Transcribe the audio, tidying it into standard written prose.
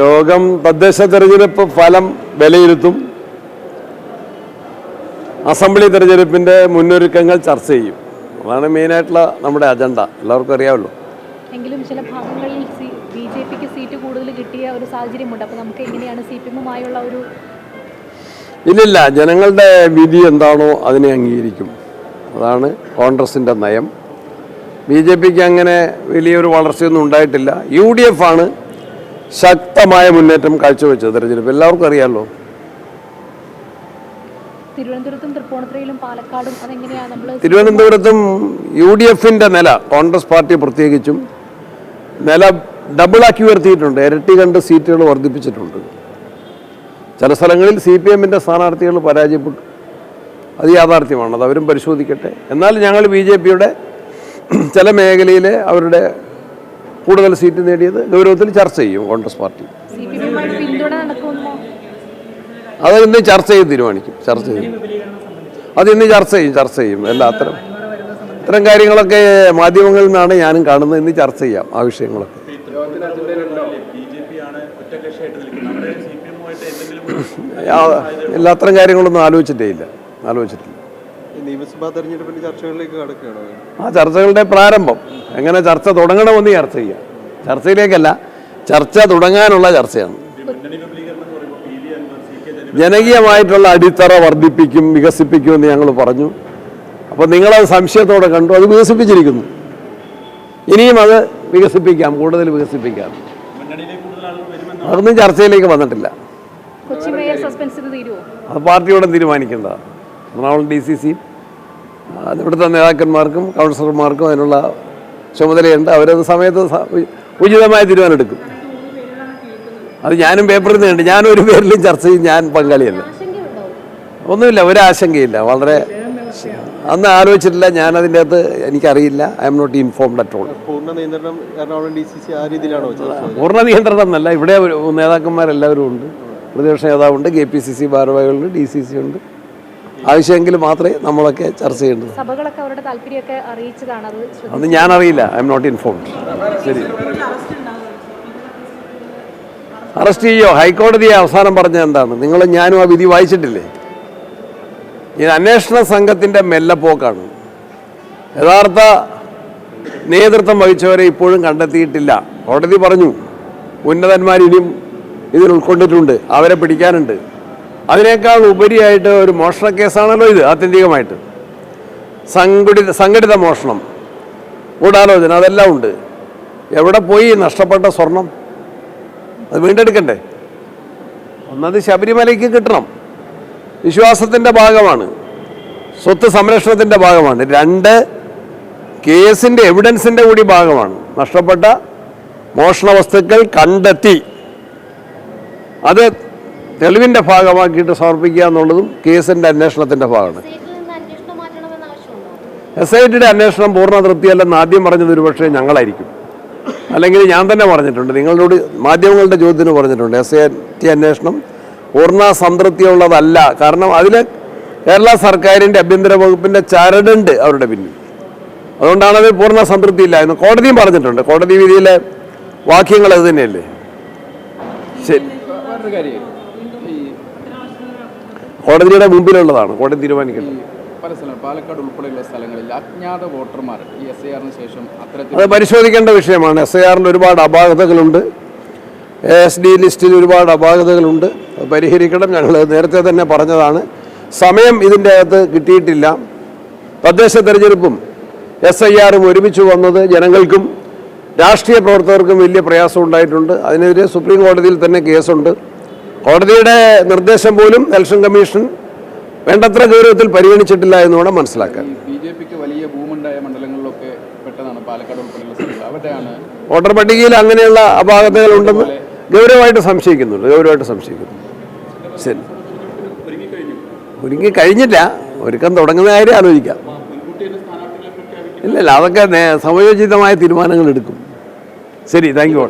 യോഗം തദ്ദേശ തെരഞ്ഞെടുപ്പ് ഫലം വിലയിരുത്തും. അസംബ്ലി തെരഞ്ഞെടുപ്പിൻ്റെ മുന്നൊരുക്കങ്ങൾ ചർച്ച ചെയ്യും. അതാണ് മെയിനായിട്ടുള്ള നമ്മുടെ അജണ്ട. എല്ലാവർക്കും അറിയാമല്ലോ. എങ്കിലും ചില ഭാഗങ്ങളിൽ ബിജെപിക്ക് സീറ്റ് കൂടുതൽ കിട്ടിയ ഒരു സാഹചര്യമുണ്ട്. അപ്പോൾ നമുക്ക് എങ്ങനെയാണ് സിപിഎമ്മുമായുള്ള ഒരു ഇല്ലില്ല, ജനങ്ങളുടെ വിധി എന്താണോ അതിനെ അംഗീകരിക്കും. അതാണ് കോൺഗ്രസിൻ്റെ നയം. ബിജെപിക്ക് അങ്ങനെ വലിയൊരു വളർച്ചയൊന്നും ഉണ്ടായിട്ടില്ല. UDF ആണ് ശക്തമായ മുന്നേറ്റം കാഴ്ചവെച്ചത് തെരഞ്ഞെടുപ്പ്. എല്ലാവർക്കും അറിയാമല്ലോ. തിരുവനന്തപുരത്തും തൃപ്പൂണിത്തുറയിലും പാലക്കാടും അതെങ്ങനെയാണ് നമ്മൾ തിരുവനന്തപുരത്തും UDFന്റെ നില, കോൺഗ്രസ് പാർട്ടി പ്രത്യേകിച്ചും നില ഡബിളാക്കി ഉയർത്തിയിട്ടുണ്ട്. ഇരട്ടി കണ്ട് സീറ്റുകൾ വർദ്ധിപ്പിച്ചിട്ടുണ്ട്. ചില സ്ഥലങ്ങളിൽ CPMന്റെ സ്ഥാനാർത്ഥികൾ പരാജയപ്പെട്ടു. അത് യാഥാർത്ഥ്യമാണ്. അത് അവരും പരിശോധിക്കട്ടെ. എന്നാൽ ഞങ്ങൾ BJPയുടെ ചില മേഖലയിൽ അവരുടെ കൂടുതൽ സീറ്റ് നേടിയത് ഗൗരവത്തിൽ ചർച്ച ചെയ്യും. കോൺഗ്രസ് പാർട്ടി അത് ഇന്ന് ചർച്ച ചെയ്ത് തീരുമാനിക്കും. അത് ഇന്ന് ചർച്ച ചെയ്യും. ഇത്തരം കാര്യങ്ങളൊക്കെ മാധ്യമങ്ങളിൽ നിന്നാണ് ഞാനും കാണുന്നത്. ഇന്ന് ചർച്ച ചെയ്യാം ആ വിഷയങ്ങളൊക്കെ. അത്തരം കാര്യങ്ങളൊന്നും ആലോചിച്ചിട്ടില്ല. നിയമസഭാ തെരഞ്ഞെടുപ്പിന്റെ ചർച്ചകളിലേക്ക് കടക്കുകയാണോ? ആ ചർച്ചകളുടെ പ്രാരംഭം എങ്ങനെ ചർച്ച തുടങ്ങണമെന്ന് ചർച്ച ചെയ്യാം. ചർച്ചയിലേക്കല്ല, ചർച്ച തുടങ്ങാനുള്ള ചർച്ചയാണ്. ജനകീയമായിട്ടുള്ള അടിത്തറ വർദ്ധിപ്പിക്കും, വികസിപ്പിക്കുമെന്ന് ഞങ്ങൾ പറഞ്ഞു. അപ്പോൾ നിങ്ങളത് സംശയത്തോടെ കണ്ടു. അത് വികസിപ്പിച്ചിരിക്കുന്നു. ഇനിയും അത് വികസിപ്പിക്കാം, കൂടുതൽ വികസിപ്പിക്കാം. അതൊന്നും ചർച്ചയിലേക്ക് വന്നിട്ടില്ല. അത് പാർട്ടിയോടെ തീരുമാനിക്കേണ്ടതാണ്. എറണാകുളം DCC ഇവിടുത്തെ നേതാക്കന്മാർക്കും കൗൺസിലർമാർക്കും അതിനുള്ള ചുമതലയുണ്ട്. അവരത് സമയത്ത് ഉചിതമായ തീരുമാനമെടുക്കും. അത് ഞാനും പേപ്പറിൽ നിന്ന് കണ്ട്. ഞാനൊരു പേരിലും ചർച്ച ചെയ്യും. ഞാൻ പങ്കാളിയല്ല. ഒന്നുമില്ല, ഒരാശങ്കയില്ല. വളരെ അന്ന് ആലോചിച്ചിട്ടില്ല. ഞാനതിൻ്റെ അകത്ത് എനിക്കറിയില്ല. I am not informed at all. പൂർണ്ണ നിയന്ത്രണം എറണാകുളം DCC ആ രീതിയിലാണോ? പൂർണ്ണ നിയന്ത്രണം എന്നല്ല. ഇവിടെ നേതാക്കന്മാരെല്ലാവരും ഉണ്ട്. പ്രതിപക്ഷ നേതാവുണ്ട്, KPCC ഭാരവാഹികളുണ്ട്, DCC ഉണ്ട്. ആവശ്യമെങ്കിൽ മാത്രമേ നമ്മളൊക്കെ ചർച്ച ചെയ്യേണ്ടത്. അത് ഞാനറിയില്ല. I am not informed. ശരി, അറസ്റ്റ് ചെയ്യോ? ഹൈക്കോടതിയെ അവസാനം പറഞ്ഞത് എന്താണ്? നിങ്ങളും ഞാനും ആ വിധി വായിച്ചിട്ടില്ലേ? ഇത് അന്വേഷണ സംഘത്തിൻ്റെ മെല്ലപ്പോക്കാണ്. യഥാർത്ഥ നേതൃത്വം വഹിച്ചവരെ ഇപ്പോഴും കണ്ടെത്തിയിട്ടില്ല. കോടതി പറഞ്ഞു ഉന്നതന്മാരിനിയും ഇതിൽ ഉൾക്കൊണ്ടിട്ടുണ്ട്, അവരെ പിടിക്കാനുണ്ട്. അതിനേക്കാൾ ഉപരിയായിട്ട് ഒരു മോഷണ കേസാണല്ലോ ഇത്. ആത്യന്തികമായിട്ട് സംഘടിത മോഷണം, ഗൂഢാലോചന, അതെല്ലാം ഉണ്ട്. എവിടെ പോയി നഷ്ടപ്പെട്ട സ്വർണം? അത് വീണ്ടെടുക്കണ്ടേ? ഒന്നത് ശബരിമലയ്ക്ക് കിട്ടണം, വിശ്വാസത്തിൻ്റെ ഭാഗമാണ്, സ്വത്ത് സംരക്ഷണത്തിൻ്റെ ഭാഗമാണ്. 2 കേസിൻ്റെ എവിഡൻസിൻ്റെ കൂടി ഭാഗമാണ്. നഷ്ടപ്പെട്ട മോഷണ വസ്തുക്കൾ കണ്ടെത്തി അത് തെളിവിൻ്റെ ഭാഗമാക്കിയിട്ട് സമർപ്പിക്കുക എന്നുള്ളതും കേസിൻ്റെ അന്വേഷണത്തിൻ്റെ ഭാഗമാണ്. SITയുടെ അന്വേഷണം പൂർണ്ണ തൃപ്തിയല്ലെന്ന് ആദ്യം പറഞ്ഞത് ഒരുപക്ഷെ ഞങ്ങളായിരിക്കും, അല്ലെങ്കിൽ ഞാൻ തന്നെ പറഞ്ഞിട്ടുണ്ട്. നിങ്ങളോട് മാധ്യമങ്ങളുടെ ചോദ്യത്തിന് പറഞ്ഞിട്ടുണ്ട്. SIT അന്വേഷണം പൂർണ്ണ സംതൃപ്തിയുള്ളതല്ല. കാരണം അതിൽ കേരള സർക്കാരിൻ്റെ ആഭ്യന്തര വകുപ്പിൻ്റെ ചരടുണ്ട് അവരുടെ പിന്നിൽ. അതുകൊണ്ടാണത് പൂർണ്ണ സംതൃപ്തി ഇല്ല എന്ന് കോടതിയും പറഞ്ഞിട്ടുണ്ട്. കോടതി വിധിയിലെ വാക്യങ്ങൾ അത് തന്നെയല്ലേ? ശരി, കോടതിയുടെ മുമ്പിലുള്ളതാണ്. കോടതി തീരുമാനിക്കുന്നത്. പല സ്ഥലങ്ങൾ, പാലക്കാട് ഉൾപ്പെടെയുള്ള സ്ഥലങ്ങളിൽ അജ്ഞാത വോട്ടർമാർ ഈ SIRന് ശേഷം അത് പരിശോധിക്കേണ്ട വിഷയമാണ്. SIRൽ ഒരുപാട് അപാകതകളുണ്ട്. ASD ലിസ്റ്റിൽ ഒരുപാട് അപാകതകളുണ്ട്. അത് പരിഹരിക്കണം. ഞങ്ങൾ നേരത്തെ തന്നെ പറഞ്ഞതാണ്. സമയം ഇതിൻ്റെ അകത്ത് കിട്ടിയിട്ടില്ല. തദ്ദേശ തെരഞ്ഞെടുപ്പും SIRും ഒരുമിച്ച് വന്നത് ജനങ്ങൾക്കും രാഷ്ട്രീയ പ്രവർത്തകർക്കും വലിയ പ്രയാസം ഉണ്ടായിട്ടുണ്ട്. അതിനെതിരെ സുപ്രീം കോടതിയിൽ തന്നെ കേസുണ്ട്. കോടതിയുടെ നിർദ്ദേശം പോലും ഇലക്ഷൻ കമ്മീഷൻ വേണ്ടത്ര ഗൗരവത്തിൽ പരിഗണിച്ചിട്ടില്ല എന്നുകൂടെ മനസ്സിലാക്കാൻ. BJPക്ക് വലിയ ഭൂമുണ്ടായ മണ്ഡലങ്ങളിലൊക്കെ പെട്ടതാണ് പാലക്കാട് ഉൾപ്പെടെയുള്ള സ്ഥലങ്ങൾ. അവിടെയാണ് വോട്ടർ പട്ടികയിൽ അങ്ങനെയുള്ള അപാകതകൾ ഉണ്ടെന്ന് ഗൗരവമായിട്ട് സംശയിക്കുന്നുണ്ട്. ശരി, ഒരുങ്ങി കഴിഞ്ഞില്ല. ഒരുക്കം തുടങ്ങുന്ന കാര്യം ആലോചിക്കാം. ഇല്ലല്ല, അതൊക്കെ സമയോചിതമായ തീരുമാനങ്ങൾ എടുക്കും. ശരി, താങ്ക് യു.